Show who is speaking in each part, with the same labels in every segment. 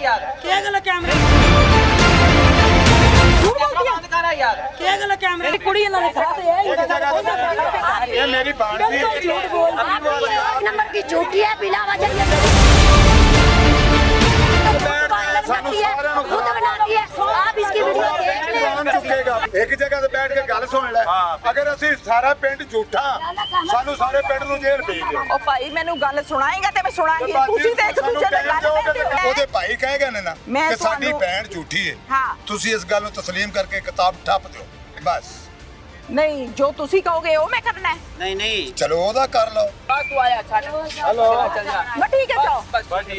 Speaker 1: यार
Speaker 2: क्या गला कैमरा
Speaker 1: बंद करा यार
Speaker 2: क्या गला कैमरा कुड़ी इन्होंने कहा था
Speaker 3: ये मेरी बात थी
Speaker 2: झूठ बोल
Speaker 4: नंबर की झूठी है बिना वजह खुद बनाती है आप इसकी वीडियो देख लें
Speaker 3: चुकेगा एक जगह ਤੇ ਬੈਠ ਕੇ ਗੱਲ ਸੁਣ ਲੈ ਅਗਰ ਅਸੀਂ ਸਾਰਾ ਪਿੰਡ ਝੂਠਾ ਸਾਨੂੰ ਸਾਰੇ ਪਿੰਡ ਨੂੰ ਜੇਲ੍ਹ ਭੇਜ ਦਿਓ
Speaker 1: ओ भाई मैनू गल सुनाएगा ते मैं सुनाएगी तुसी ते एक दूजे दे गल करदे हो
Speaker 3: ਉਹਦੇ ਭਾਈ ਕਹੇਗਾ ਨੇ ਨਾ
Speaker 1: ਮੈਂ
Speaker 3: ਕਿ ਸਾਡੀ
Speaker 1: ਤੁਹਾਨੂੰ-
Speaker 3: ਭੈਣ ਝੂਠੀ ਹੈ
Speaker 1: हाँ
Speaker 3: ਤੁਸੀਂ ਇਸ ਗੱਲ ਨੂੰ ਤਸਲੀਮ ਕਰਕੇ ਕਿਤਾਬ ਠੱਪ ਦਿਓ ਬਸ
Speaker 1: नहीं जो तुसी कहोगे वो मैं करना है
Speaker 5: नहीं नहीं
Speaker 3: ਚਲੋ ਉਹਦਾ ਕਰ ਲਓ
Speaker 1: बस तू आया छाड़ हेलो चल जा मैं ठीक है जाओ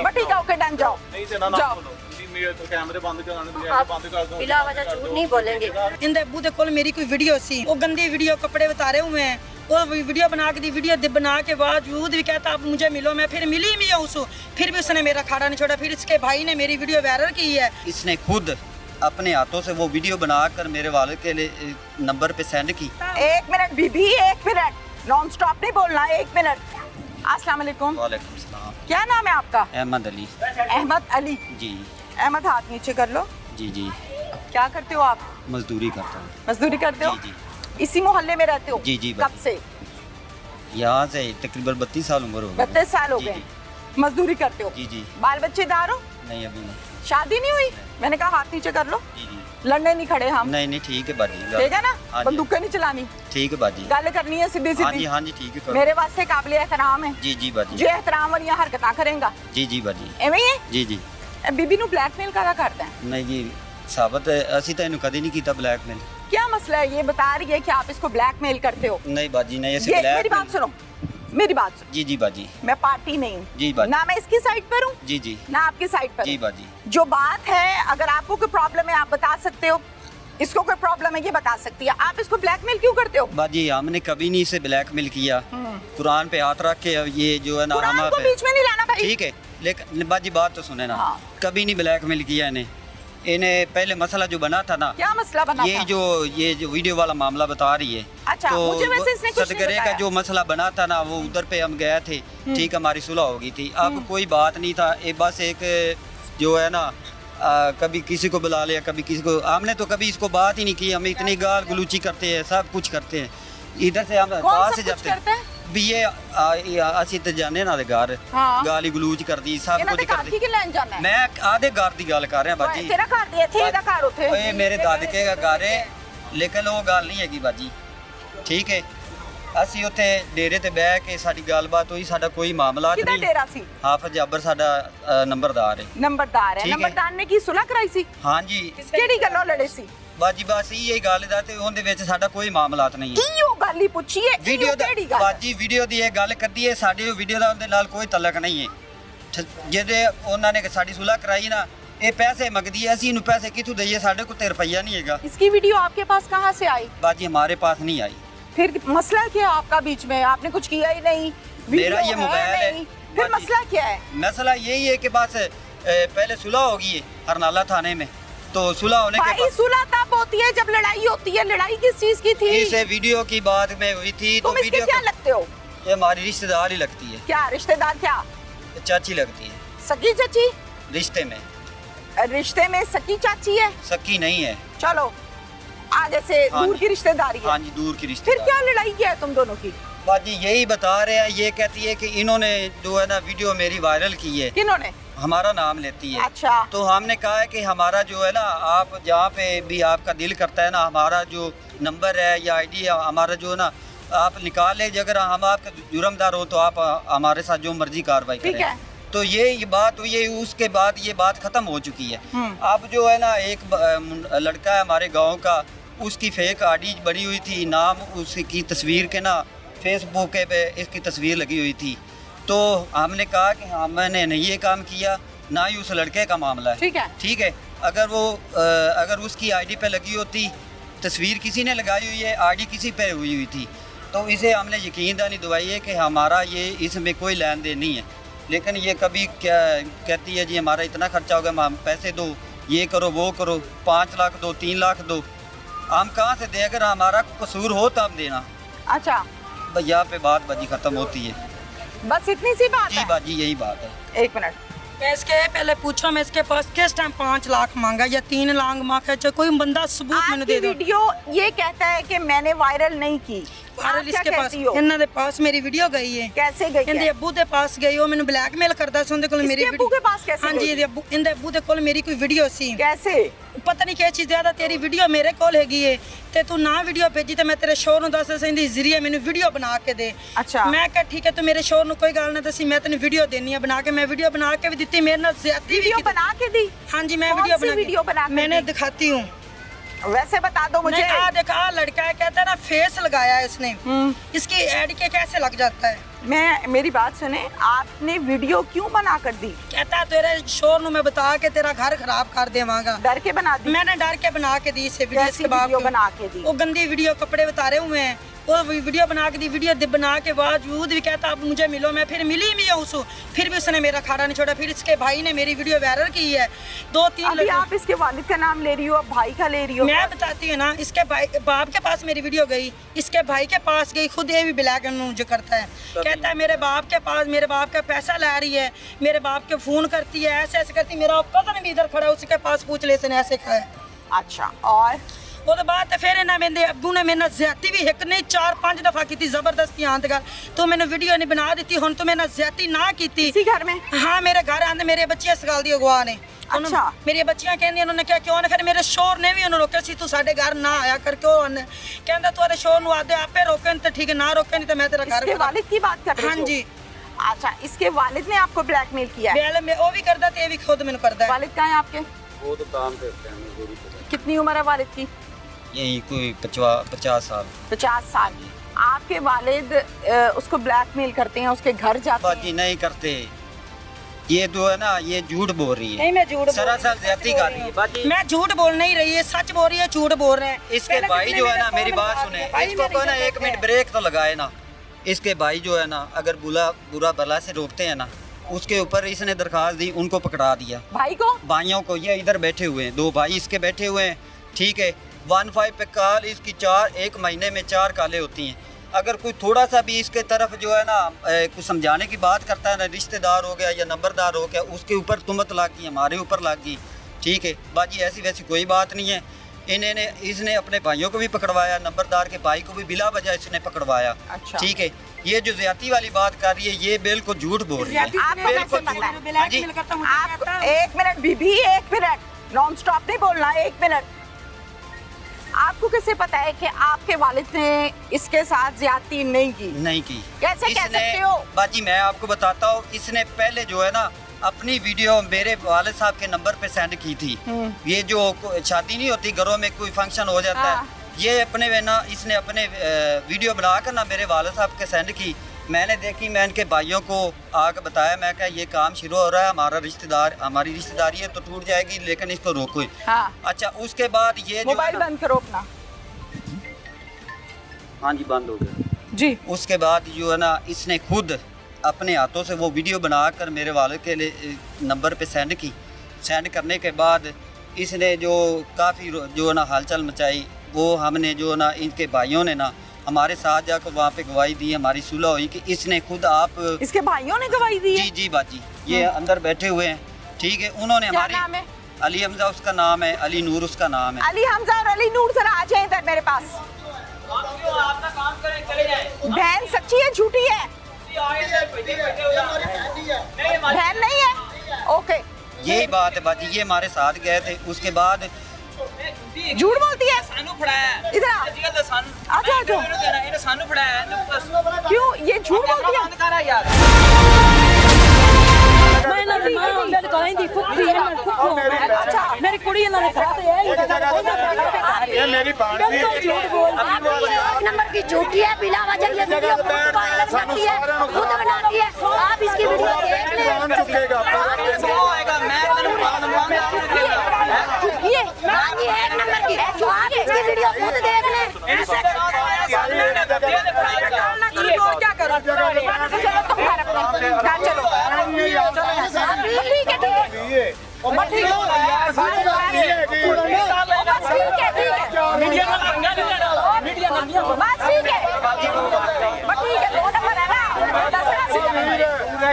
Speaker 1: मैं ठीक है ओके डन जाओ
Speaker 6: नहीं ते ना ना
Speaker 1: जाओ।
Speaker 6: बोलो मेरे तो कैमरे बंद कराने बंद कर दो
Speaker 4: बिना वजह झूठ नहीं बोलेंगे
Speaker 2: इनके अबू दे कोल मेरी कोई वीडियो सी वो गंदी वीडियो कपड़े उतारे हुए हैं वो वीडियो बना के दी वीडियो बना के बावजूद भी कहता आप मुझे मिलो मैं फिर मिली भी हूँ उसको फिर भी उसने मेरा खाड़ा नहीं छोड़ा फिर इसके भाई ने मेरी वीडियो वायरल की है
Speaker 5: इसने खुद अपने हाथों से वो वीडियो बनाकर मेरे वाले के लिए नंबर पे सेंड की।
Speaker 1: एक मिनट बीबी एक मिनट नॉन स्टॉप नहीं बोलना एक मिनट अस्सलाम वालेकुम
Speaker 5: वालेकुम सलाम।
Speaker 1: क्या नाम है आपका
Speaker 5: अहमद अली।
Speaker 1: अहमद अली
Speaker 5: जी
Speaker 1: अहमद हाथ नीचे कर लो
Speaker 5: जी जी
Speaker 1: क्या करते हो आप
Speaker 5: मजदूरी करता हूँ।
Speaker 1: मजदूरी करते हो
Speaker 5: जी
Speaker 1: इसी मोहल्ले में रहते हो
Speaker 5: जी, जी,
Speaker 1: कब से
Speaker 5: यहाँ से तकरीबन 32 साल उम्र हो गई।
Speaker 1: 32 साल हो
Speaker 5: जी,
Speaker 1: गए
Speaker 5: जी।
Speaker 1: मजदूरी करते हो
Speaker 5: जी जी
Speaker 1: बाल बच्चेदार हो
Speaker 5: नहीं अभी नहीं।
Speaker 1: शादी नहीं हुई मैंने कहा हाथ नीचे कर लो
Speaker 5: जी जी
Speaker 1: लड़ने नहीं खड़े हम
Speaker 5: नहीं नहीं ठीक है बाजी।
Speaker 1: ठीक है ना
Speaker 5: हाँ जी।
Speaker 1: बंदूकें नहीं चलानी
Speaker 5: ठीक है बाजी।
Speaker 1: गल करनी है सीधी
Speaker 5: हाँ जी
Speaker 1: सीधी
Speaker 5: हाँ जी ठीक है करो।
Speaker 1: मेरे वास्ते काबिल एहतराम है
Speaker 5: जी जी बाजी।
Speaker 1: जो एहतराम वाली हरकतां करेगा
Speaker 5: जी जी बाजी।
Speaker 1: एवें ही है
Speaker 5: जी जी
Speaker 1: बीबी ਨੂੰ ब्लैकमेल करा करता है
Speaker 5: नहीं जी साबित ਅਸੀਂ ਤਾਂ ਇਹਨੂੰ ਕਦੇ ਨਹੀਂ ਕੀਤਾ ਬਲੈਕਮੇਲ।
Speaker 1: क्या मसला है ये बता रही है कि आप इसको ब्लैकमेल करते हो
Speaker 5: नहीं बाजी नहीं ऐसे
Speaker 1: ये मेरी बात सुनो मेरी बात सुनो
Speaker 5: जी जी बाजी।
Speaker 1: मैं पार्टी नहीं हूँ
Speaker 5: जी बाजी।
Speaker 1: ना मैं इसकी साइड पर हूँ
Speaker 5: जी जी
Speaker 1: ना आपकी साइड पर
Speaker 5: जी
Speaker 1: हूँ।
Speaker 5: बाजी।
Speaker 1: जो बात है अगर आपको कोई प्रॉब्लम है आप बता सकते हो इसको कोई प्रॉब्लम है ये बता सकती है आप इसको ब्लैकमेल क्यों करते हो
Speaker 5: बाजी हमने कभी नहीं इसे ब्लैकमेल किया। कुरान पे हाथ रख के ये जो है ना
Speaker 1: कुरान
Speaker 5: हमारे
Speaker 1: को बीच में नहीं लाना भाई
Speaker 5: ठीक है लेकिन बाजी बात तो सुने ना
Speaker 1: हाँ।
Speaker 5: कभी नहीं ब्लैकमेल किया इन्हें पहले मसला जो बना था ना
Speaker 1: क्या मसला बना
Speaker 5: ये
Speaker 1: था?
Speaker 5: जो वीडियो वाला मामला बता रही है
Speaker 1: अच्छा, मुझे वैसे इसने कुछ नहीं
Speaker 5: सदगरे का
Speaker 1: बताया।
Speaker 5: जो मसला बना था ना वो उधर पे हम गए थे ठीक हमारी सुलह हो गई थी अब कोई बात नहीं था ये बस एक जो है ना कभी किसी को बुला लिया कभी किसी को हमने तो कभी इसको बात ही नहीं की हम इतनी गाल गलूची करते हैं सब कुछ करते हैं इधर से हम
Speaker 1: कौन
Speaker 5: पास
Speaker 1: सब
Speaker 5: से
Speaker 1: कुछ
Speaker 5: जाते
Speaker 1: करते हैं?
Speaker 5: भी ये ਅਸੀਂ ਤੇ ਜਾਣੇ ਨਾ ਦੇ ਘਰ
Speaker 1: हाँ।
Speaker 5: ਗਾਲੀ ਗਲੂਚ ਕਰਦੀ ਸਭ
Speaker 1: ਇਹਨਾਂ ਦੇ
Speaker 5: ਕੁਝ
Speaker 1: ਘਰ
Speaker 5: ਕਰਦੀ
Speaker 1: ਕੀ ਲੈਣ ਜਾਣਾ ਹੈ
Speaker 5: ਮੈਂ ਆਦੇ ਘਰ ਦੀ ਗੱਲ ਕਰ ਰਿਹਾ ਬਾਜੀ
Speaker 1: ਤੇਰਾ ਘਰ ਦੀ ਇੱਥੇ ਇਹਦਾ ਘਰ ਉੱਥੇ
Speaker 5: ਓਏ ਮੇਰੇ ਦਾਦਕੇ ਦਾ ਘਰ ਹੈ ਲੇਕਿਨ ਉਹ ਗੱਲ ਨਹੀਂ ਹੈਗੀ ਬਾਜੀ ਠੀਕ ਹੈ ਅਸੀਂ ਉੱਥੇ ਡੇਰੇ ਤੇ ਬਹਿ ਕੇ ਸਾਡੀ ਗੱਲਬਾਤ ਹੋਈ ਸਾਡਾ ਕੋਈ ਮਾਮਲਾ
Speaker 1: ਕਿਹਦਾ
Speaker 5: ਨਹੀਂ
Speaker 1: ਡੇਰਾ ਸੀ
Speaker 5: ਹਾਫਿਜ਼ ਜਾਬਰ ਸਾਡਾ ਨੰਬਰਦਾਰ ਹੈ
Speaker 1: ਨੰਬਰਦਾਰ ਹੈ
Speaker 5: ਠੀਕ ਹੈ।
Speaker 1: ਨੰਬਰਦਾਰ ਨੇ ਕੀ ਸੁਲਹ ਕਰਾਈ ਸੀ
Speaker 5: ਹਾਂਜੀ
Speaker 1: ਕਿਹੜੀ ਗੱਲੋਂ ਲੜੇ ਸੀ
Speaker 5: ਬਾਜੀ ਬਸ ਇਹ ਗੱਲ ਦਾ ਤੇ ਉਹਦੇ ਵਿੱਚ ਸਾਡਾ ਕੋਈ ਮਾਮਲਾਤ ਨਹੀਂ ਹੈ
Speaker 1: ਕੀ ਉਹ ਗੱਲ ਹੀ ਪੁੱਛੀ ਹੈ
Speaker 5: ਵੀਡੀਓ ਦਾ
Speaker 1: ਕਿਹੜੀ ਗੱਲ
Speaker 5: ਬਾਜੀ ਵੀਡੀਓ ਦੀ ਇਹ ਗੱਲ ਕਰਦੀ ਹੈ ਸਾਡੇ ਵੀਡੀਓ ਦਾ ਉਹਦੇ ਨਾਲ ਕੋਈ ਤਲਕ ਨਹੀਂ ਹੈ ਜਿਹਦੇ ਉਹਨਾਂ ਨੇ ਸਾਡੀ ਸੁਲਹ ਕਰਾਈ ਨਾ ਇਹ ਪੈਸੇ ਮੰਗਦੀ ਹੈ ਅਸੀਂ ਇਹਨੂੰ ਪੈਸੇ ਕਿੱਥੋਂ ਦਈਏ ਸਾਡੇ ਕੋਲ ਤੇ ਰੁਪਈਆ ਨਹੀਂ ਹੈਗਾ
Speaker 1: इसकी वीडियो आपके पास कहाँ से आई
Speaker 5: बाजी हमारे पास नहीं आई
Speaker 1: फिर मसला क्या है आपका बीच में आपने कुछ किया ही नहीं
Speaker 5: मेरा
Speaker 1: वीडियो
Speaker 5: ये मोबाइल है।
Speaker 1: नहीं। फिर
Speaker 5: बाजी।
Speaker 1: मसला क्या है
Speaker 5: मसला यही है कि बस पहले सुलह होगी है हरनाला थाने में तो सुलह होने के
Speaker 1: भाई
Speaker 5: बाद
Speaker 1: सुलह तब होती है जब लड़ाई होती है लड़ाई किस चीज की थी
Speaker 5: इस वीडियो की बात में हुई थी तो
Speaker 1: तुम इसके
Speaker 5: वीडियो
Speaker 1: क्या लगते हो
Speaker 5: ये हमारी रिश्तेदार ही लगती है
Speaker 1: क्या रिश्तेदार क्या
Speaker 5: चाची लगती है
Speaker 1: सकी चाची
Speaker 5: रिश्ते में
Speaker 1: रिश्ते में सकी चाची है
Speaker 5: सकी नहीं है
Speaker 1: चलो आगे से
Speaker 5: हाँ
Speaker 1: दूर
Speaker 5: जी।
Speaker 1: की रिश्तेदारी है
Speaker 5: हाँ जी दूर की
Speaker 1: फिर
Speaker 5: रिश्तेदार
Speaker 1: क्या लड़ाई क्या है तुम दोनों की
Speaker 5: बाजी यही बता रहे हैं ये कहती है कि इन्होंने जो है ना वीडियो मेरी वायरल की है
Speaker 1: किन्होंने
Speaker 5: हमारा नाम लेती है
Speaker 1: अच्छा
Speaker 5: तो हमने कहा है कि हमारा जो है ना आप जहाँ पे भी आपका दिल करता है ना हमारा जो नंबर है या आईडी है हमारा जो है ना आप निकाल ले अगर हम आपके जुर्मदार हो तो आप हमारे साथ जो मर्जी कार्रवाई
Speaker 1: ठीक
Speaker 5: करें
Speaker 1: है।
Speaker 5: तो ये बात हुई है उसके बाद ये बात ख़त्म हो चुकी है अब जो है ना एक लड़का है हमारे गांव का उसकी फेक आईडी बनी हुई थी नाम उसकी तस्वीर के ना फेसबुक पे इसकी तस्वीर लगी हुई थी तो हमने कहा कि हमने नहीं ये काम किया ना ही उस लड़के का मामला है
Speaker 1: ठीक है।
Speaker 5: ठीक है अगर उसकी आईडी पे लगी होती तस्वीर किसी ने लगाई हुई है आईडी किसी पे हुई थी तो इसे हमने यकीनदानी दवाई है कि हमारा ये इसमें कोई लेन देन नहीं है लेकिन ये कभी क्या कहती है जी हमारा इतना खर्चा होगा हम पैसे दो ये करो वो करो 5 लाख दो 3 लाख दो हम कहाँ से दें अगर हमारा कसूर हो तो हम देना
Speaker 1: अच्छा
Speaker 5: यहाँ पे बात बाजी ख़त्म होती है
Speaker 1: बस इतनी सी बात
Speaker 5: जी
Speaker 1: है
Speaker 5: बाजी यही बात है
Speaker 1: एक मिनट
Speaker 2: मैं इसके पहले पूछो, मैं इसके पास किस टाइम 5 लाख मांगा या 3 लाख मांगा, चाहे कोई बंदा सबूत मैंने दे
Speaker 1: आपकी
Speaker 2: दो।
Speaker 1: वीडियो ये कहता है कि मैंने वायरल नहीं की।
Speaker 2: वायरल
Speaker 1: आप क्या
Speaker 2: इसके पास,
Speaker 1: कहती हो?
Speaker 2: इन्हां दे पास मेरी वीडियो गई है।
Speaker 1: कैसे गई
Speaker 2: इंदे
Speaker 1: है?
Speaker 2: अब्बू दे पास गई, वो मैंने ब्लैकमेल करदा सी उनदे कोल मेरी
Speaker 1: इसके अब्बू के पास कैसे
Speaker 2: हाँ जी,
Speaker 1: गई?
Speaker 2: इंदे अब्बू दे कोल मेरी कोई वीडियो सी,
Speaker 1: कैसे?
Speaker 2: पता नहीं क्या चीज़ ज्यादा तेरी वीडियो मेरे कोल हैगी है ते तू ना वीडियो भेजी ते मैं तेरे शोर नु दस इंदी जरिए मैंने वीडियो बना के दे।
Speaker 1: अच्छा।
Speaker 2: मैं कहा ठीक है, तू मेरे शोर नु कोई गल ना दसी, मैं तेन वीडियो देनी है बना के। मैं वीडियो बना के भी दी, मेरे नाल ज्यादती भी
Speaker 1: वीडियो
Speaker 2: की।
Speaker 1: बना के दी?
Speaker 2: हाँ जी, मैं
Speaker 1: कौन
Speaker 2: वीडियो
Speaker 1: सी वीडियो बना के
Speaker 2: मैंने
Speaker 1: दी?
Speaker 2: दिखाती हूँ।
Speaker 1: वैसे बता दो मुझे।
Speaker 2: आ देखा, आ लड़का है, कहता है ना फेस लगाया है इसने, इसकी ऐड के कैसे लग जाता है।
Speaker 1: मैं मेरी बात सुने, आपने वीडियो क्यों बना कर दी?
Speaker 2: कहता है तेरे शोर नु मैं बता के तेरा घर खराब कर देवांगा।
Speaker 1: डर के बना दी?
Speaker 2: मैंने डर के बना के दी इसे वीडियो।
Speaker 1: कैसी
Speaker 2: इसके बाप
Speaker 1: वीडियो
Speaker 2: को।
Speaker 1: बना के दी?
Speaker 2: वो गंदी वीडियो, कपड़े उतारे हुए हैं, वो वीडियो बना के दी। वीडियो बना के बावजूद भी कहता आप मुझे मिलो। मैं फिर मिली भी हूँ उसको, फिर भी उसने मेरा खाड़ा नहीं छोड़ा। फिर इसके भाई ने मेरी वीडियो वायरल की है। 2-3
Speaker 1: अभी आप इसके वालिद का नाम ले रही हो, अब भाई का ले रही हो।
Speaker 2: मैं बताती हूँ ना, इसके भाई बाप के पास मेरी वीडियो गई, इसके भाई के पास गई, खुद ये भी ब्लैक जो करता है। कहता है मेरे बाप के पास, मेरे बाप का पैसा ला रही है, मेरे बाप के फोन करती है, ऐसे ऐसे करती। मेरा कजन भी इधर खड़ा है, उसके पास पूछ ले इसने ऐसे खाया।
Speaker 1: अच्छा, और
Speaker 2: वो बात फिर इन्हें मेरे अब्बू ने मेरे ज्यादा भी एक नहीं 4-5 दफा की जबरदस्ती आंद कर तो मैंने वीडियो नहीं बना दी। हुन तो मैंने ज्यादा ना की
Speaker 1: इसी घर में?
Speaker 2: हाँ, मेरे घर आंदे मेरे बच्चे इस गल दी अगवा ने।
Speaker 1: अच्छा।
Speaker 2: मेरी बच्चियां कहंदी उन्होंने क्या क्यों ने, फिर मेरे शोर ने भी उन्हें रोके सी तू साडे घर ना आया कर, क्यों कहंदा तू शोर नु आदे आपे रोके तो ठीक है, ना रोके नहीं तो मैं तेरा घर।
Speaker 1: इसके वालिद की बात कर रहे हो?
Speaker 2: हाँ जी।
Speaker 1: अच्छा, इसके वालिद ने आपको ब्लैकमेल किया है?
Speaker 2: बेल में वो भी करदा ते भी खुद मैंने करदा है।
Speaker 1: वालिद कहाँ है आपके?
Speaker 6: वो तो काम करते हैं मजदूरी पे।
Speaker 1: कितनी उम्र है वालिद की?
Speaker 5: यही कोई 50 साल।
Speaker 1: 50 साल। आपके वालिद उसको ब्लैकमेल करते हैं, उसके घर जाते
Speaker 5: बाकी
Speaker 1: हैं?
Speaker 5: नहीं करते। ये जो है ना, ये झूठ बोल रही है।
Speaker 2: नहीं, मैं झूठ
Speaker 5: सरासर ज्यादती कर रही है। बाकी
Speaker 2: मैं झूठ बोल नहीं रही है, सच बोल रही है, झूठ बोल रहे हैं।
Speaker 5: इसके भाई जो है ना, मेरी बात सुने, इसको को ना 1 मिनट ब्रेक तो लगाए ना। इसके भाई जो है ना, अगर बुरा भला से रोकते हैं ना, उसके ऊपर इसने दरखास्त दी, उनको पकड़ा दिया।
Speaker 1: भाई को?
Speaker 5: भाइयों को। ये इधर बैठे हुए हैं, 2 भाई इसके बैठे हुए हैं, ठीक है। 15 पे कॉल इसकी 1 महीने में 4 कॉलें होती हैं। अगर कोई थोड़ा सा भी इसके तरफ जो है ना कुछ समझाने की बात करता है ना, रिश्तेदार हो गया या नंबरदार हो गया, उसके ऊपर तुमत लग गई, हमारे ऊपर लग गई, ठीक है। बाकी ऐसी वैसी कोई बात नहीं है। इसने अपने भाइयों को भी पकड़वाया, नंबरदार के भाई को भी बिला वजह इसने पकड़वाया।
Speaker 1: अच्छा।
Speaker 5: ठीक है। ये जो ज्यादती वाली बात कर रही है, ये बिल्कुल झूठ बोल रही है।
Speaker 1: आपको
Speaker 5: बिल्कुल
Speaker 1: कैसे पता है?
Speaker 5: झूठ। हाँ जी।
Speaker 1: आप 1 मिनट बीबी, 1 मिनट, नॉन स्टॉप नहीं बोलना, 1 मिनट। आपको कैसे पता है कि आपके वालिद ने इसके साथ ज्यादती नहीं की?
Speaker 5: नहीं की।
Speaker 1: कैसे कह सकते हो?
Speaker 5: बाजी मैं आपको बताता हूँ, इसने पहले जो है ना अपनी वीडियो मेरे वालिद साहब के नंबर पे सेंड की थी। ये जो शादी नहीं होती, घरों में कोई फंक्शन हो जाता है, ये अपने ना इसने अपने वीडियो बनाकर ना मेरे वालिद साहब के सेंड की। मैंने देखी, मैं इनके भाइयों को आके बताया, मैं कहा ये काम शुरू हो रहा है, हमारी रिश्तेदारी है तो टूट जाएगी, लेकिन इसको रोको।
Speaker 1: हाँ।
Speaker 5: अच्छा, उसके बाद ये
Speaker 1: मोबाइल बंद करो अपना।
Speaker 5: हाँ जी, बंद हो गया
Speaker 1: जी।
Speaker 5: उसके बाद जो है ना, इसने खुद अपने हाथों से वो वीडियो बनाकर मेरे वालिद के लिए नंबर पे सेंड की। सेंड करने के बाद इसने जो काफ़ी जो है ना हलचल मचाई, वो हमने जो है ना इनके भाइयों ने ना हमारे साथ जाकर वहाँ पे गवाही दी, हमारी सुलह हुई कि इसने खुद आप।
Speaker 1: इसके भाइयों ने गवाही दी है?
Speaker 5: जी जी बाजी, ये अंदर बैठे हुए हैं, ठीक है। उन्होंने
Speaker 1: क्या
Speaker 5: हमारी,
Speaker 1: नाम है?
Speaker 5: अली हमजा उसका नाम है, अली नूर उसका नाम है।
Speaker 1: अली हमजा और अली नूर, जरा आ जाए इधर मेरे पास। बहन सच्ची है झूठी है? बहन नहीं है? ओके,
Speaker 5: यही बात है बाजी। ये हमारे साथ गए थे, उसके बाद
Speaker 1: झूठ बोलती है। इधर आ जाओ, आ जाओ। क्यों ये झूठ बोलती है?
Speaker 7: मेरी कुड़ी इन्होंने कहा तो
Speaker 3: ये मेरी बात
Speaker 4: एक नंबर की झूठी है, बिला वजह ये वीडियो वायरल करती है, खुद बनाती है। आप इसकी वीडियो देख लें। ये हाँ जी, 1 नंबर की। तो आप इसकी वीडियो खुद देख लें।
Speaker 2: क्या करो?
Speaker 1: चलो तुम घर अपने घर चलो। ठीक है, ठीक है। बस ठीक है, बस ठीक है। 2 नंबर है ना,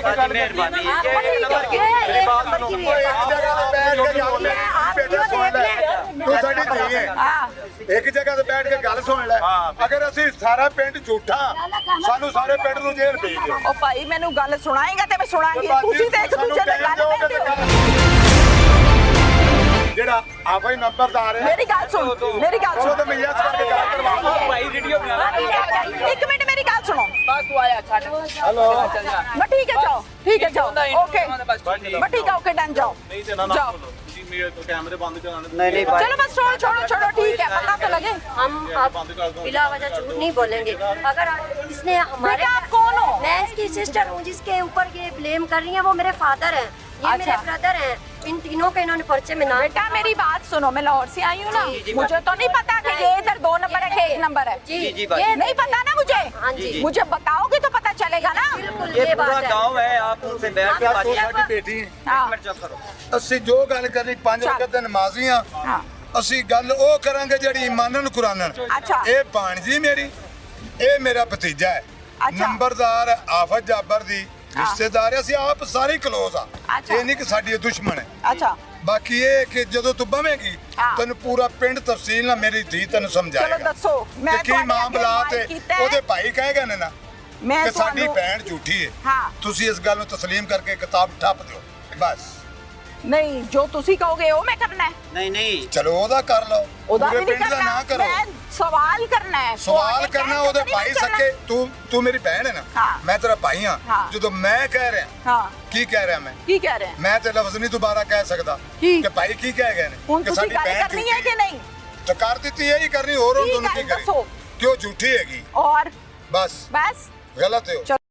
Speaker 1: 10
Speaker 5: मेहरबानी।
Speaker 4: ये एक नंबर की भी
Speaker 3: ਓਏ
Speaker 4: है
Speaker 3: ਇੱਕ ਜਗ੍ਹਾ ਤੇ ਬੈਠ ਕੇ ਗੱਲ ਬੇਟਾ ਸੁਣ ਲੈ ਤੂੰ ਸਾਡੀ ਧੀ ਹੈ
Speaker 1: हाँ
Speaker 3: ਇੱਕ ਜਗ੍ਹਾ ਤੇ ਬੈਠ ਕੇ ਗੱਲ ਸੁਣ ਲੈ ਅਗਰ ਅਸੀਂ ਸਾਰਾ ਪਿੰਡ ਝੂਠਾ ਸਾਨੂੰ ਸਾਰੇ ਪਿੰਡ ਨੂੰ ਜੇਲ੍ਹ ਭੇਜ ਦਿਓ
Speaker 1: ओ भाई मैनू गल सुनाएगा ते मैं सुनांगी तुसी ते एक दूजे दे गल करदे हो
Speaker 3: ਜਿਹੜਾ ਆਫਾ ਹੀ ਨੰਬਰਦਾਰ ਹੈ
Speaker 1: मेरी गल सुन
Speaker 3: ਉਹ ਤਾਂ ਮਈਆ ਕਰਕੇ ਗੱਲ ਕਰਵਾ
Speaker 7: भाई वीडियो बना रहा
Speaker 1: एक मिनट मेरी गल सुनो
Speaker 7: बस तू आया छाड़
Speaker 3: हेलो
Speaker 7: चल जा
Speaker 1: मैं ठीक है जाओ ओके
Speaker 7: बस
Speaker 1: मैं ठीक है ओके डन जाओ
Speaker 6: ਨਹੀਂ ਤੇ ਨਾ ਨਾ
Speaker 1: जाओ
Speaker 6: ਬੋਲੋ ਤੁਸੀਂ ਮੇਰੇ ਤੋਂ ਕੈਮਰੇ ਬੰਦ ਕਰਾਣੇ
Speaker 5: नहीं नहीं भाई
Speaker 1: चलो बस छोड़ो ठीक है पता तो लगे
Speaker 4: हम अब बिला वजह झूठ नहीं बोलेंगे अगर इसने हमारे
Speaker 1: बेटा आप कौन हो
Speaker 4: मैं इसकी सिस्टर हूँ जिसके ऊपर ये ब्लेम कर रही है वो मेरे फादर हैं ये मेरे
Speaker 1: अच्छा।
Speaker 4: ब्रदर हैं इन तीनों के इन्होंने पर्चे में नाम
Speaker 1: बेटा मेरी बात सुनो मैं लाहौर से आई हूँ ना
Speaker 5: जी,
Speaker 1: मुझे तो नहीं पता कि ये इधर 2 नंबर है कि 1 नंबर है
Speaker 5: जी, भाई।
Speaker 4: ये
Speaker 1: नहीं पता ना मुझे
Speaker 4: हाँ जी
Speaker 1: मुझे बताओगे तो पता चलेगा ना
Speaker 4: बिल्कुल
Speaker 5: ये
Speaker 4: ये
Speaker 5: पूरा
Speaker 4: बात है
Speaker 5: गांव है आप उनसे बैठ के
Speaker 3: ਤੂੰ
Speaker 5: बात
Speaker 3: ਸਾਡੀ ਬੇਟੀ ਹੈ
Speaker 1: हाँ
Speaker 5: मिनट चुप करो
Speaker 3: ਅਸੀਂ ਜੋ ਗੱਲ ਕਰਨੀ 5
Speaker 1: ਚੱਲ।
Speaker 3: ਵਕਤ ਦੇ ਨਮਾਜ਼ੀ ਆ
Speaker 1: हाँ
Speaker 3: ਅਸੀਂ ਗੱਲ ਉਹ ਕਰਾਂਗੇ ਜਿਹੜੀ ਮੰਨਣ ਕੁਰਾਨਣ
Speaker 1: अच्छा
Speaker 3: ਇਹ ਭਾਣਜੀ ਮੇਰੀ ਇਹ ਮੇਰਾ ਭਤੀਜਾ ਹੈ
Speaker 1: ਅੱਛਾ।
Speaker 3: ਨੰਬਰਦਾਰ ਆਫਤ ਜਾਬਰ ਦੀ ਰਿਸ਼ਤੇਦਾਰ ਅਸੀਂ ਆਪ ਸਾਰੇ ਕਲੋਜ਼ ਆ
Speaker 1: ਅੱਛਾ।
Speaker 3: ਇਹ ਨਹੀਂ ਕਿ ਸਾਡੀ ਦੁਸ਼ਮਣ ਹੈ
Speaker 1: अच्छा
Speaker 3: ਬਾਕੀ ਇਹ ਕਿ ਜਦੋਂ ਤੂੰ ਬਵੇਂਗੀ
Speaker 1: ਹਾਂ।
Speaker 3: ਤੈਨੂੰ ਪੂਰਾ ਪਿੰਡ ਤਫਸੀਲ ਨਾਲ ਮੇਰੀ ਧੀ ਤੈਨੂੰ
Speaker 1: चलो
Speaker 3: ਸਮਝਾਏਗਾ
Speaker 1: दसो मैं
Speaker 3: ਕਿ ਕੀ
Speaker 1: ਤੁਹਾਡੇ ਅੱਗੇ
Speaker 3: ਮਾਮਲਾ ਤੇ
Speaker 1: ਸਵਾਲ ਕੀਤਾ ਹੈ।
Speaker 3: ਉਹਦੇ ਭਾਈ ਕਹੇਗਾ ਨੇ ਨਾ
Speaker 1: ਮੈਂ
Speaker 3: ਕਿ ਸਾਡੀ
Speaker 1: ਤੁਹਾਨੂੰ-
Speaker 3: ਭੈਣ ਝੂਠੀ ਹੈ
Speaker 1: ਹਾਂ
Speaker 3: ਤੁਸੀਂ ਇਸ ਗੱਲ ਨੂੰ ਤਸਲੀਮ ਕਰਕੇ ਕਿਤਾਬ ਠੱਪ ਦਿਓ ਬਸ
Speaker 1: नहीं जो तुसी कहोगे वो मैं करना है
Speaker 5: नहीं नहीं
Speaker 3: ਚਲੋ ਉਹਦਾ ਕਰ ਲਓ
Speaker 1: ਉਹਦਾ
Speaker 3: ਪੂਰੇ
Speaker 1: ਵੀ ਨਹੀਂ
Speaker 3: ਪਿੰਡ ਦਾ
Speaker 1: ਕਰਨਾ
Speaker 3: ਨਾ ਕਰੋ
Speaker 1: ਮੈਂ ਸਵਾਲ ਕਰਨਾ ਹੈ
Speaker 3: ਸਵਾਲ
Speaker 1: ਤੁਹਾਡੇ
Speaker 3: ਕਰਨਾ
Speaker 1: ਕਹਿਣ
Speaker 3: ਉਹਦੇ
Speaker 1: ਤੋਂ ਨਹੀਂ
Speaker 3: ਭਾਈ
Speaker 1: ਕਰਨਾ।
Speaker 3: ਸਕੇ ਤੂੰ ਮੇਰੀ ਭੈਣ ਹੈ ਨਾ
Speaker 1: ਹਾਂ।
Speaker 3: ਮੈਂ ਤੇਰਾ ਭਾਈ ਹਾਂ
Speaker 1: ਹਾਂ।
Speaker 3: ਜਦੋਂ ਮੈਂ ਕਹਿ ਰਿਹਾ
Speaker 1: हाँ
Speaker 3: ਕੀ ਕਹਿ ਰਿਹਾ ਮੈਂ
Speaker 1: की कह रहे हैं
Speaker 3: ਮੈਂ ਤੇ ਲਫ਼ਜ਼ ਨਹੀਂ ਦੁਬਾਰਾ ਕਹਿ ਸਕਦਾ
Speaker 1: ਕੀ?
Speaker 3: ਕਿ ਭਾਈ ਕੀ ਕਹਿ ਗਏ ਨੇ
Speaker 1: ਹੁਣ
Speaker 3: ਕਿ
Speaker 1: ਤੁਸੀਂ
Speaker 3: ਸਾਡੀ
Speaker 1: ਗੱਲ
Speaker 3: ਭੈਣ
Speaker 1: ਕਰਨੀ
Speaker 3: ਝੂਠੀ
Speaker 1: ਹੈ ਕਿ ਨਹੀਂ
Speaker 3: ਤਾਂ ਕਰ ਦਿੱਤੀ ਹੈ ਹੀ ਕਰਨੀ ਹੋਰ
Speaker 1: ਕੀ
Speaker 3: ਤੁਹਾਨੂੰ ਕੀ
Speaker 1: ਗੱਲ
Speaker 3: ਕਰੇ
Speaker 1: ਦੱਸੋ।
Speaker 3: ਕਿਉਂ ਝੂਠੀ ਹੈਗੀ
Speaker 1: और
Speaker 3: ਬਸ
Speaker 1: बस
Speaker 3: ਗਲਤ ਹੈ ਉਹ।